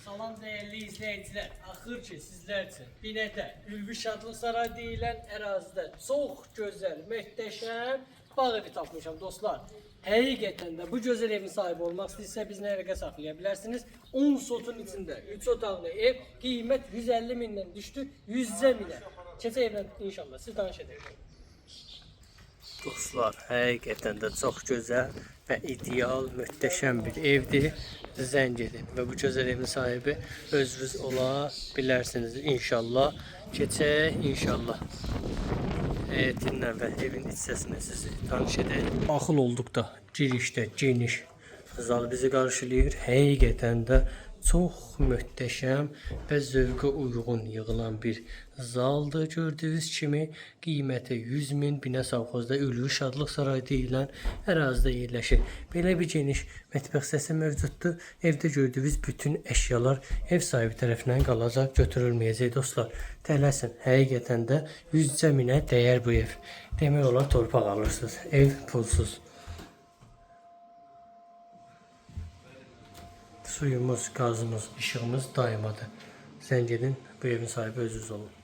Salam değerli izleyiciler. Axır ki sizler üçün Binədə Ülvi Şadlıq Sarayı deyilən ərazidə çox gözəl, möhtəşəm bağ evi tapmışam dostlar. Həqiqətən də bu gözəl evin sahibi olmaq istəyirsə bizlə əlaqə saxlaya bilərsiniz. 10 sotun içində 3 otaqlı ev, qiymət 150 mindən düşdü 100 minə. Keçə evlə inşallah siz tanış edəcəksiniz. Dostlar, həqiqətən də çox gözəl və ideal, möhtəşəm bir evdir. Zəng edin və bu gözəl evin sahibi özünüz ola bilərsiniz inşallah. Keçək inşallah. Həyətindən və evin iç səsinə sizi tanış edək. Daxil olduqda girişdə geniş zal bizi qarşılayır. Həqiqətən də çox möhtəşəm və zövqə uyğun yığılan bir zaldır. Gördüyünüz kimi qiyməti 100 min, Binə Savxozda Ülvi Şadlıq Sarayı deyilən ərazidə yerləşir. Belə bir geniş mətbəx hissəsi mövcuddur. Evdə gördüyünüz bütün əşyalar ev sahibi tərəfindən qalacaq, götürülməyəcək dostlar. Tələsin, həqiqətən də 100 minə dəyər bu ev. Demək olar torpaq alırsınız, ev pulsuz. Suyumuz, gazımız, işığımız daimadır. Zəng edin, bu evin sahibi özünüz olun.